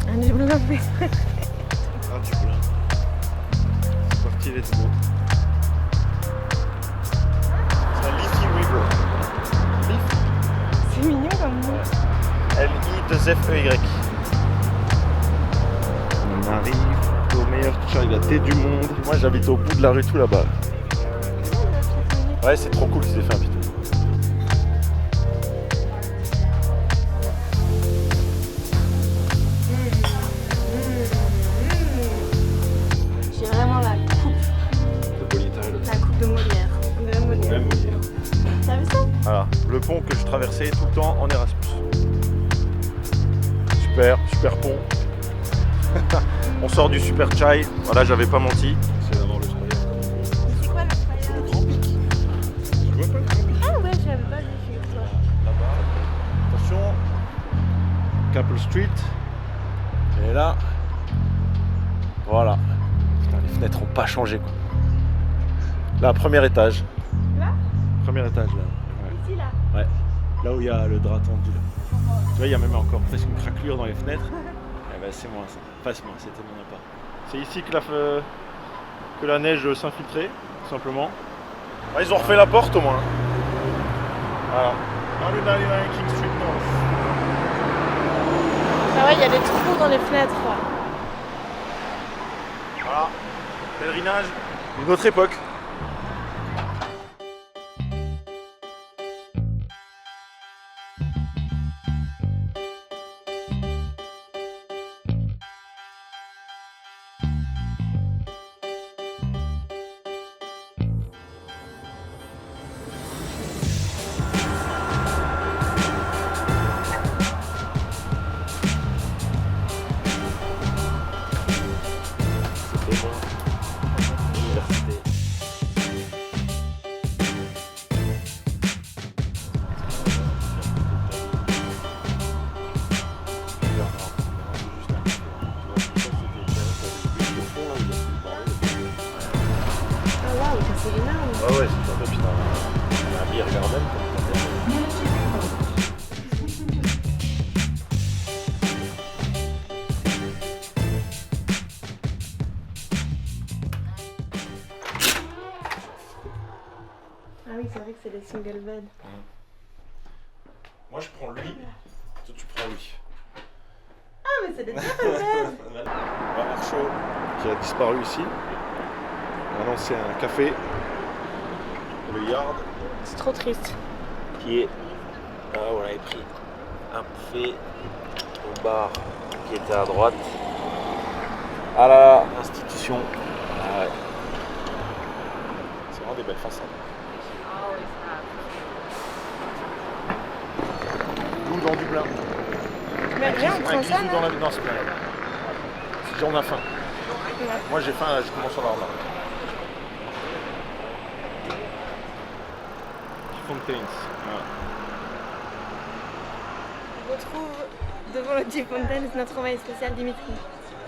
Un du blanc. Un du blanc. C'est parti, let's go. C'est un Leafy River. Leaf. C'est mignon comme nom. L-I-2-F-E-Y. On arrive au meilleur chai latte du monde. Moi j'habite au bout de la rue tout là-bas. Ouais, c'est trop cool qu'ils aient fait un pitou. J'ai vraiment la coupe. De Politale. La coupe de Molière. De Molière. Même Molière. T'as vu ça? Voilà, le pont que je traversais tout le temps en Erasmus. Super, super pont. On sort du super chai. Voilà, j'avais pas menti. C'est d'abord le spire. C'est quoi le C'est le grand pic. Tu vois pas le grand pic? Ah ouais, j'avais pas vu, figure-toi. Là-bas. Attention. Capel Street. Et là. Voilà. Putain, les fenêtres ont pas changé quoi. Là, premier étage. Là? Premier étage là. Ici, là. Ouais. Là où il y a le drap tendu là. Tu vois, il y a même encore presque une craquelure dans les fenêtres. Eh ben, c'est moi ça. Enfin, c'est moi, c'était mon appart. C'est ici que la neige s'infiltrait, tout simplement. Ah, ils ont refait la porte au moins. Voilà. 199 King Street North. Ah ouais, il y a des trous dans les fenêtres. Voilà. Pèlerinage d'une autre époque. Université. Ah waouh, c'est énorme. Ah ouais, c'est un peu putain. Un beer garden comme ça. Ah oui, c'est vrai que c'est des single beds. Moi je prends lui, toi tu prends lui. Ah mais c'est des double beds. Bernard Shaw qui a disparu ici. Maintenant c'est un café, le Yard, C'est trop triste. qui est. Ah, on avait pris un café au bar qui était à droite. Ah là là, institution. Ah ouais. C'est vraiment des belles façades. Nous dans Dublin. Mais viens, on prend ça Grisou dans là. la vie, non, c'est pas grave. Si on a faim. Moi j'ai faim, là, je commence à avoir marre. Fontaines. Voilà. On retrouve devant le G Fountains notre envoyé spécial Dimitri.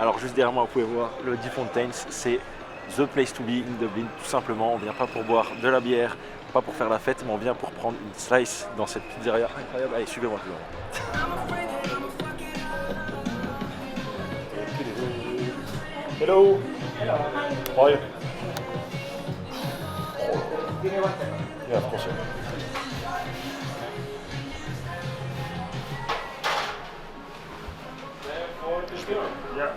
Alors juste derrière moi, vous pouvez voir le D Fountains, c'est the place to be in Dublin, tout simplement. On vient pas pour boire de la bière, pas pour faire la fête, mais on vient pour prendre une slice dans cette pizzeria incroyable. Allez, suivez-moi. Hello. Hello. How are you? Yeah, of course. Yeah.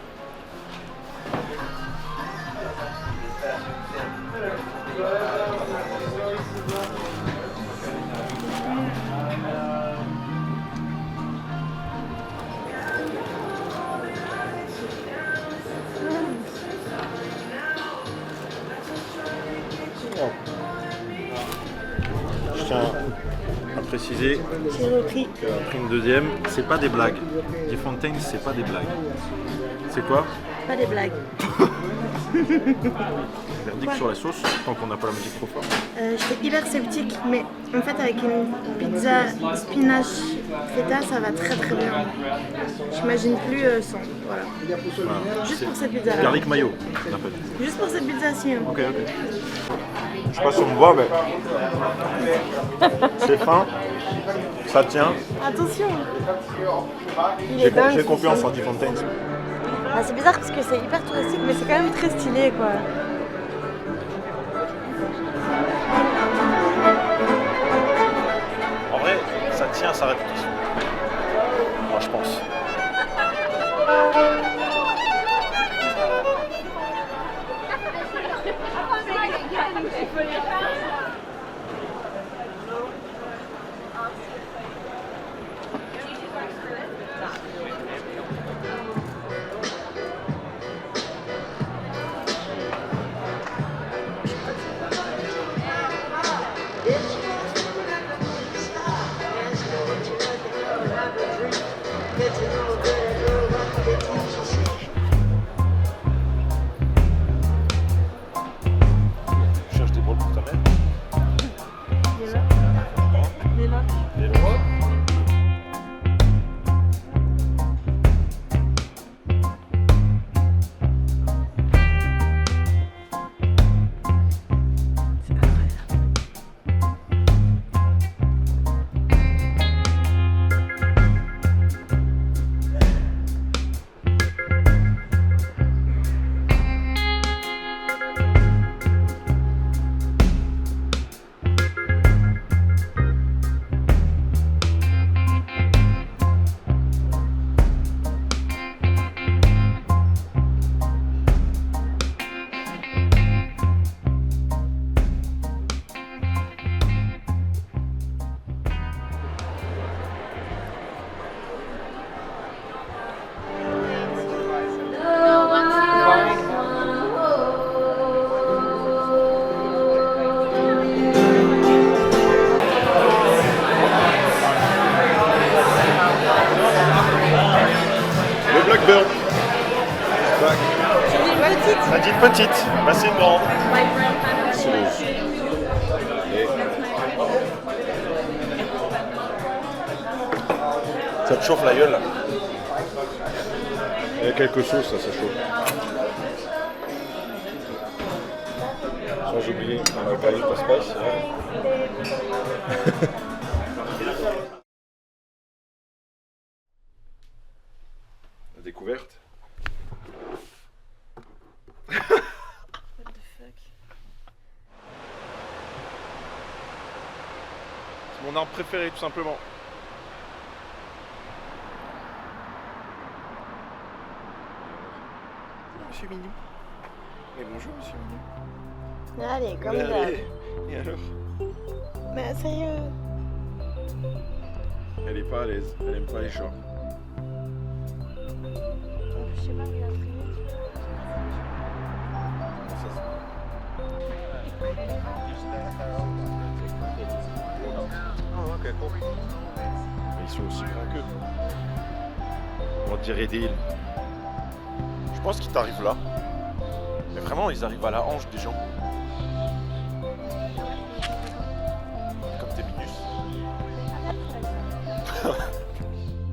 Je tiens à préciser J'ai repris. qu'après une deuxième, c'est pas des blagues. Les Fontaines, c'est pas des blagues. C'est quoi? Pas des blagues. Verdict sur la sauce, tant qu'on n'a pas la musique trop forte. J'étais hyper sceptique, mais en fait avec une pizza spinach feta, ça va très très bien. J'imagine plus sans. Voilà. Voilà. Juste C'est pour cette pizza là. garlic mayo, on appelle. Juste pour cette pizza ci. Hein. Ok, ok. sais pas si on me voit, mais c'est fin, ça tient. Attention. Il est dingue. J'ai confiance en T-Fontaine. Ah, c'est bizarre parce que c'est hyper touristique, mais c'est quand même très stylé, quoi. En vrai, ça tient à sa réputation. Moi, je pense. Je cherche des bras pour ta mère. Le Blackbird. Ça dit petite, bah c'est une grande. Ça te chauffe la gueule là. Il y a quelque chose, ça chauffe. Sans oublier qu'on a pas eu passe-passe. La découverte. What the fuck? C'est mon arbre préféré tout simplement. Monsieur Mignon. Mais bonjour Monsieur Mignon. Allez, comme d'hab. Et alors? Mais sérieux? Elle est pas à l'aise, elle aime pas les chats. Je sais pas, il a traîné. Mais ils sont aussi grands qu'eux. On dirait des îles. Je pense qu'ils t'arrivent là. Mais vraiment, ils arrivent à la hanche des gens. Comme tes minus.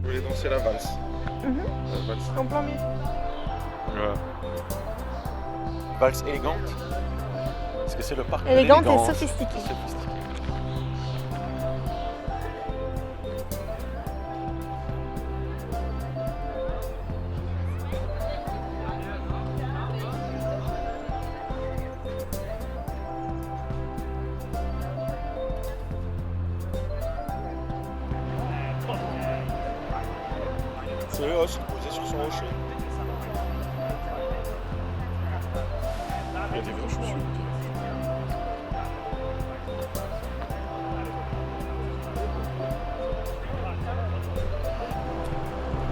Je voulais danser la valse. La valse. En plein milieu. Ouais. Valse élégante. Est-ce que c'est le parc de Élégante et l'élégance? sophistiquée. C'est eux, se poser sur son rocher. Il y a des vraies chaussures.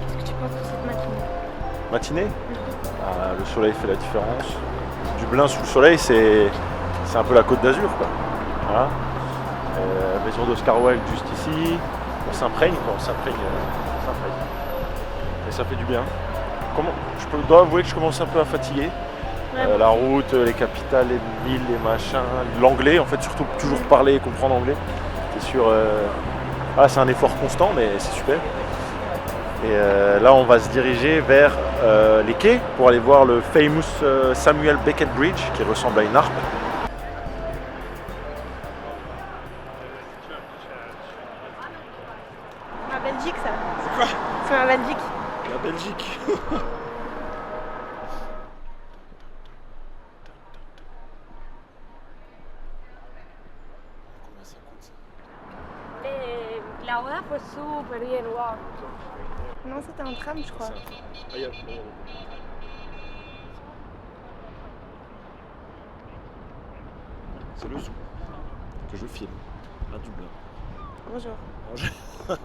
Qu'est-ce que tu penses de cette matinée? Matinée, le soleil fait la différence. Dublin sous le soleil, c'est un peu la Côte d'Azur, quoi. Voilà. Maison d'Oscar Wilde juste ici. On s'imprègne, quoi. On s'imprègne. Et ça fait du bien. Je dois avouer que je commence un peu à fatiguer. Ouais, La route, les capitales, les villes, les machins, l'anglais, en fait, surtout toujours parler et comprendre anglais. C'est sûr. C'est un effort constant, mais c'est super. Et là, on va se diriger vers les quais pour aller voir le famous Samuel Beckett Bridge qui ressemble à une harpe. la boda fue súper bien, wow. Non, c'était un tram, je crois. C'est le zoo que je filme à Dublin. Bonjour. Voilà,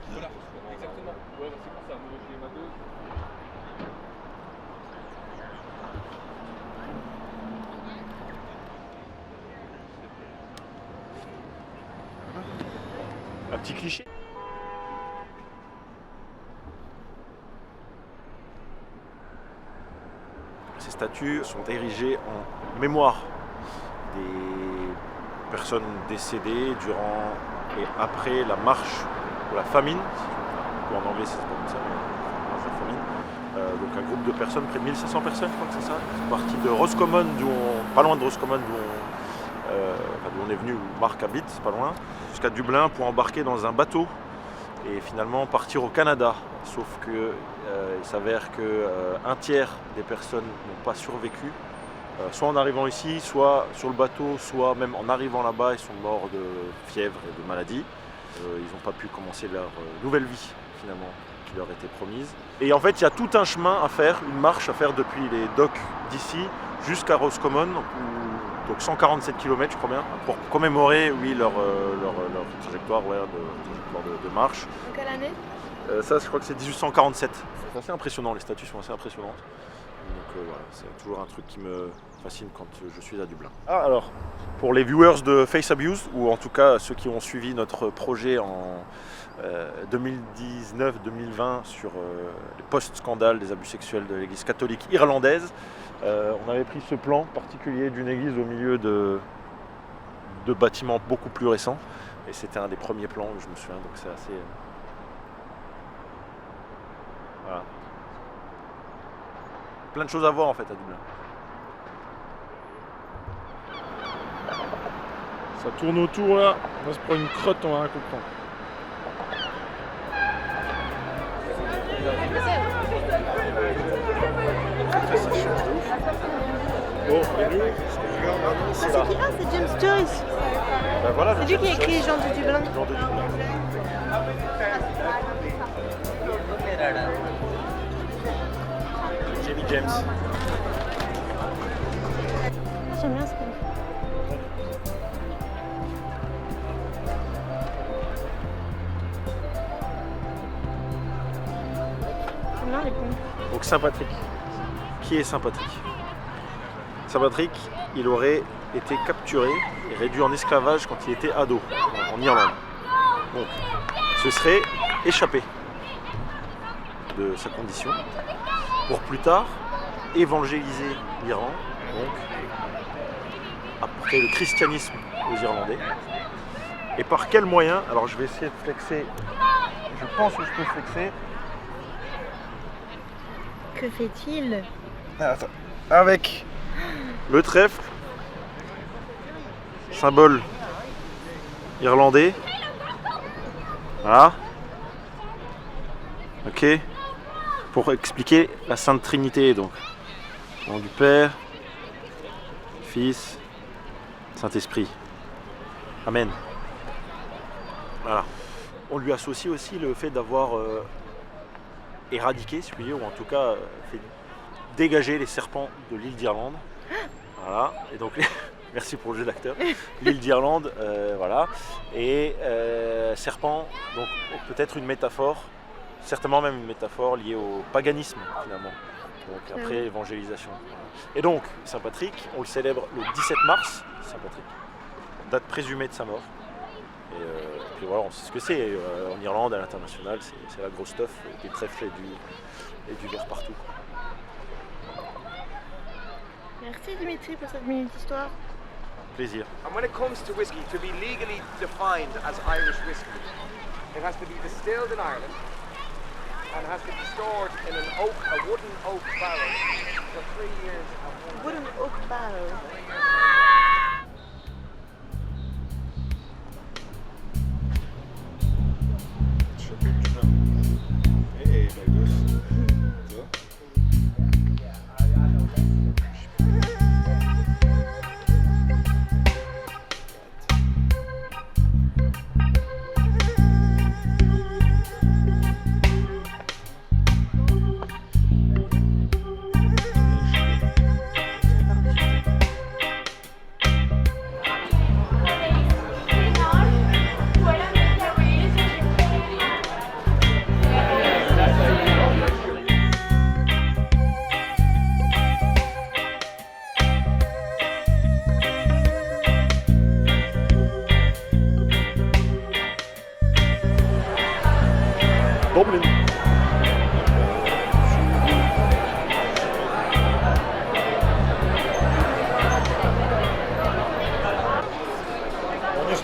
exactement. Ouais, c'est pour ça, moi j'ai ma dose. Un petit cliché. Ces statues sont érigées en mémoire des personnes décédées durant et après la marche de la famine. Ou en anglais, c'est pas comme ça, mais marche de la famine. Donc un groupe de personnes, près de 1500 personnes, je crois que c'est ça. C'est parti de Roscommon, pas loin de Roscommon, d'où on est venu, où Marc habite, c'est pas loin, jusqu'à Dublin pour embarquer dans un bateau et finalement partir au Canada. Sauf que il s'avère que un tiers des personnes n'ont pas survécu, soit en arrivant ici, soit sur le bateau, soit même en arrivant là-bas, ils sont morts de fièvre et de maladie. Ils n'ont pas pu commencer leur nouvelle vie finalement qui leur était promise. Et en fait, il y a tout un chemin à faire, une marche à faire depuis les docks d'ici jusqu'à Roscommon, donc 147 km je crois bien, pour commémorer leur trajectoire, de marche. En quelle année? Ça, je crois que c'est 1847. C'est assez impressionnant, les statues sont assez impressionnantes. Donc voilà, c'est toujours un truc qui me fascine quand je suis à Dublin. Ah, alors, pour les viewers de Face Abuse, ou en tout cas ceux qui ont suivi notre projet en 2019-2020 sur les post-scandales des abus sexuels de l'église catholique irlandaise, on avait pris ce plan particulier d'une église au milieu de bâtiments beaucoup plus récents. Et c'était un des premiers plans, je me souviens, donc c'est assez... Voilà. Plein de choses à voir en fait à Dublin. Ça tourne autour là, on se prend une crotte, on va rien comprendre. Ça change de ouf. Bon, et nous, c'est là. C'est qui? Ah, c'est James Joyce. Ben voilà, C'est lui qui a écrit Jean de Dublin. Jean de Dublin. Jamie James. J'aime bien ce film. J'aime bien les ponts. Donc Saint-Patrick. Qui est Saint-Patrick? Saint-Patrick, il aurait été capturé et réduit en esclavage quand il était ado, en Irlande. Donc, ce serait échappé de sa condition pour plus tard évangéliser l'Irlande, donc apporter le christianisme aux Irlandais. Et par quel moyen? Alors je vais essayer de flexer, je pense que je peux flexer. Que fait-il? Attends. Avec le trèfle, symbole irlandais. Voilà. Ok. Pour expliquer la Sainte Trinité, donc. Au nom du Père, Fils, Saint-Esprit. Amen. Voilà. On lui associe aussi le fait d'avoir éradiqué, si je puis dire, ou en tout cas fait dégager les serpents de l'île d'Irlande. Voilà. Et donc, merci pour le jeu d'acteur. L'île d'Irlande, voilà. Et serpent, donc peut-être une métaphore, certainement même une métaphore liée au paganisme finalement. Donc après évangélisation. Et donc, Saint-Patrick, on le célèbre le 17 mars, Saint-Patrick, date présumée de sa mort. Et puis voilà, on sait ce que c'est. En Irlande, à l'international, c'est la grosse stuff, des trèfles et du verre partout. Merci Dimitri pour cette minute histoire. Plaisir. And when it comes to whiskey, to be legally defined as Irish whiskey, it has to be distilled in Ireland and has to be stored in a wooden oak barrel for 3 years. Wooden oak barrel.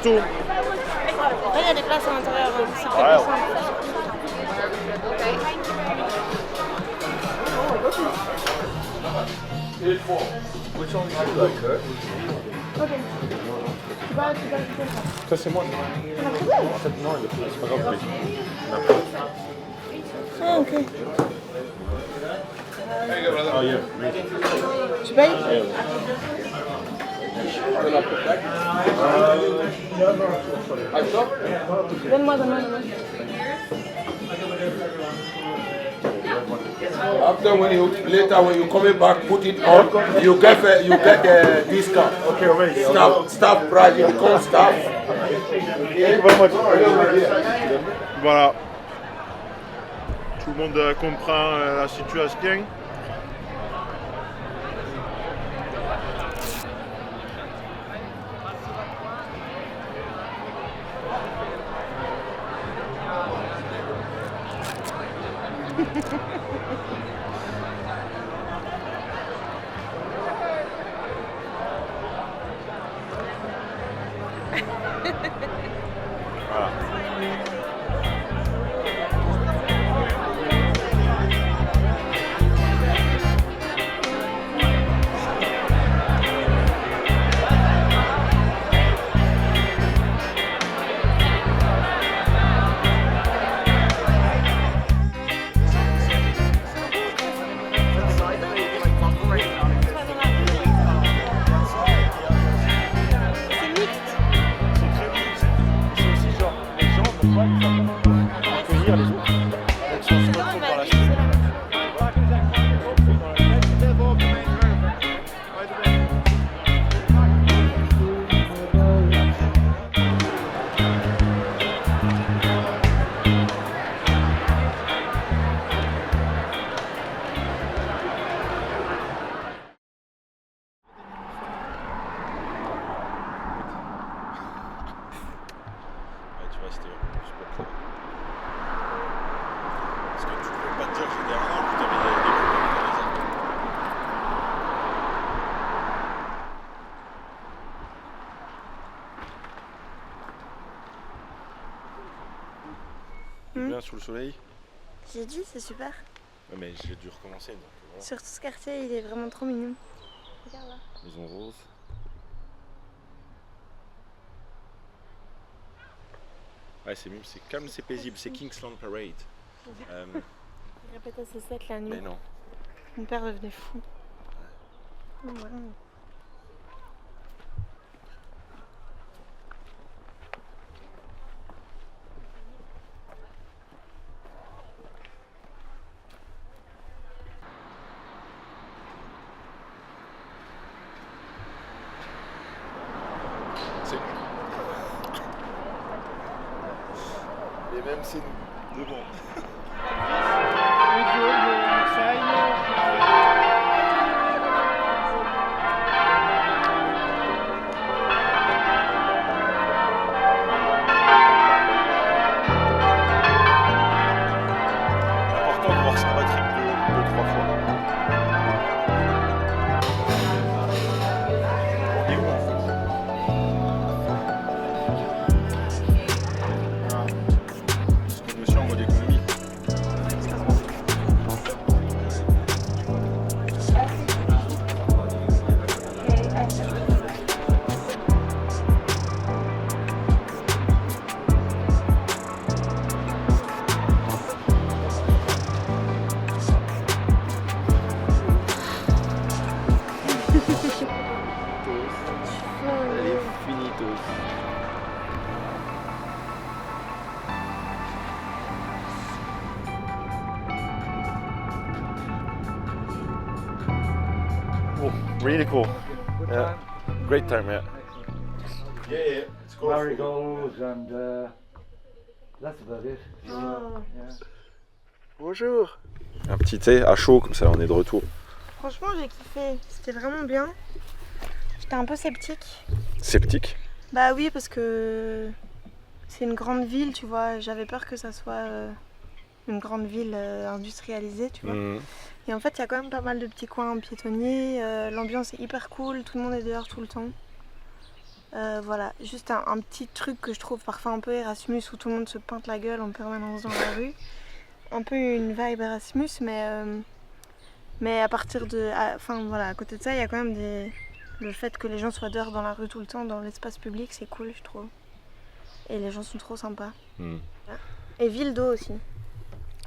tout. Ouais, il y a des places à l'intérieur, c'est très Ouais. Ok. Tu vas ajouter ça. Ça c'est moi. En fait non, c'est pas grave. Ah, ok. Ah, yeah. Tu payes? Donne-moi. After when you coming back, put it on. You get the discount. Ok, ouais. Staff price, it becomes staff. Voilà. Tout le monde comprend la situation. Parce que tu ne peux pas te dire que j'ai des reins, que tu avais des problèmes. Bien sous le soleil. J'ai dit, c'est super. Ouais, mais j'ai dû recommencer. Donc, voilà. Surtout ce quartier, il est vraiment trop mignon. Regarde là. Maison rose. Ouais, c'est mieux, c'est calme, c'est paisible, c'est Kingsland Parade. Il répète assez sec la nuit. Mais non. Mon père devenait fou. Voilà. C'est les mêmes, c'est nous. De bon. Important de voir son Patrick deux, trois fois. On est où en fait? Parce qu'on est aussi en mode économie. Elle est finitos. Oh, really cool. Yeah. Great time, yeah. Yeah. It's cool. Marigolds and that's about it. Oh. Yeah. Bonjour. Un petit thé à chaud, comme ça on est de retour. Franchement, j'ai kiffé. C'était vraiment bien. J'étais un peu sceptique. Sceptique. Bah oui, parce que c'est une grande ville, tu vois. J'avais peur que ça soit une grande ville industrialisée, tu vois. Et en fait, il y a quand même pas mal de petits coins piétonniers. L'ambiance est hyper cool. Tout le monde est dehors tout le temps. Voilà, juste un petit truc que je trouve parfois un peu Erasmus où tout le monde se peinte la gueule en permanence dans la rue. Un peu une vibe Erasmus, mais à partir de... Enfin voilà, à côté de ça, il y a quand même le fait que les gens soient dehors dans la rue tout le temps, dans l'espace public, c'est cool, je trouve. Et les gens sont trop sympas. Et ville d'eau aussi.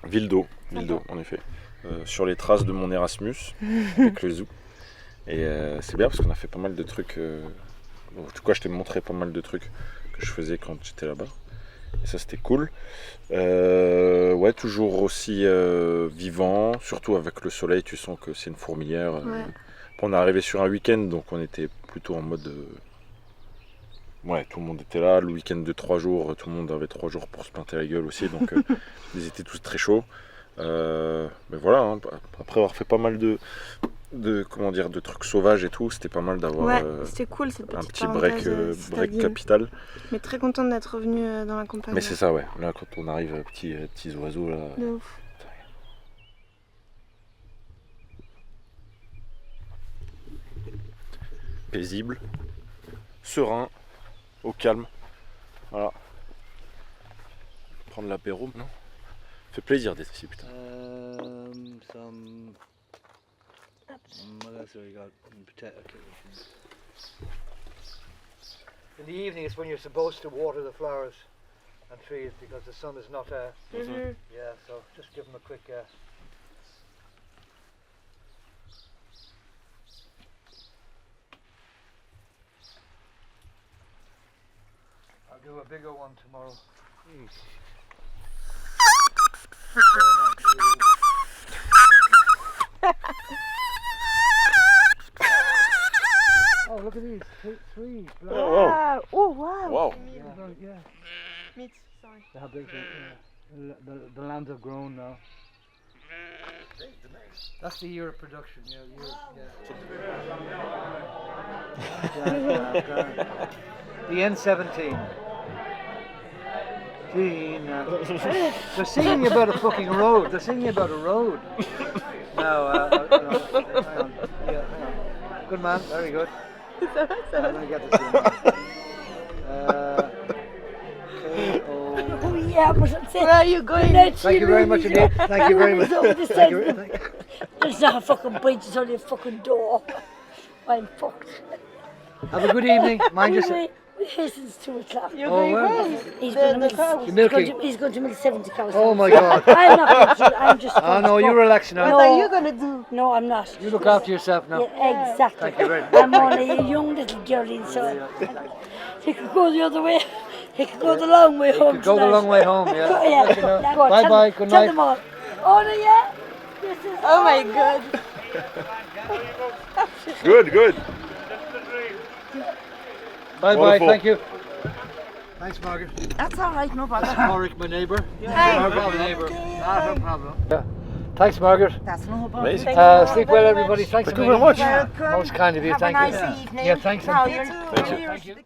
Ville d'eau, en effet. Sur les traces de mon Erasmus, avec le zoo. Et c'est bien parce qu'on a fait pas mal de trucs. En tout cas, je t'ai montré pas mal de trucs que je faisais quand j'étais là-bas. Et ça, c'était cool. Ouais, toujours aussi vivant, surtout avec le soleil. Tu sens que c'est une fourmilière. On est arrivé sur un week-end, donc on était plutôt en mode. Ouais, tout le monde était là. Le week-end de 3 jours, tout le monde avait 3 jours pour se pinter la gueule aussi. Donc, ils étaient tous très chauds. Mais voilà, hein, après avoir fait pas mal de trucs sauvages et tout, c'était pas mal d'avoir c'était cool, cette un petite petit break capital. Mais très contente d'être revenue dans la campagne. Mais c'est ça, ouais. Là, quand on arrive, petits oiseaux là. De ouf. Paisible, serein, au calme. Voilà. Prendre l'apéro, non? Fait plaisir d'être ici, putain. What else have we got? Potato chips. In the evening is when you're supposed to water the flowers and trees because the sun is not yeah, so just give them a quick I'll do a bigger one tomorrow. Oh, look at these three. Oh, Oh wow. wow. Yeah. Meat, sorry. How big the lambs have grown now. That's the year of production, The N17. They're singing about a fucking road. They're singing about a road. No, hang on. Yeah, hang on. Good man, very good. I'm going to get this in. Oh yeah, but I'm saying, Where are you going? Thank you very much indeed. Thank you very much. Thank you. There's not a fucking bridge, it's only a fucking door. I'm fucked. Have a good evening. Mind yourself. Anyway, it's 2 o'clock. You're Oh, going well. home. He's going to You're milking. he's going to milk 70 cows. Oh my God. I'm not going to, I'm just Oh going no, to you fuck. relax now. What are you gonna do? No, I'm not. You look after yourself now. Yeah, exactly. Thank you very much. I'm only a young little girlie, so he could go the other way. He could go the long way home. You go the tonight. long way home, yeah. Go, yeah. Let you know. Go on, Bye tell bye, them- good tell night. them all. Oh no, yeah. This is Oh my god. Good. Bye bye, Wonderful. thank you. Thanks, Margaret. That's all right, no bother. Margaret, my neighbour. Hi. Margaret, my neighbour. No problem. Yeah. Thanks, Margaret. That's no bother. Amazing. Sleep well, everybody. Thanks Thank a you very million. much. Most kind of you. Have Thank a you. nice evening. Yeah, thanks. Now Thank you're- you.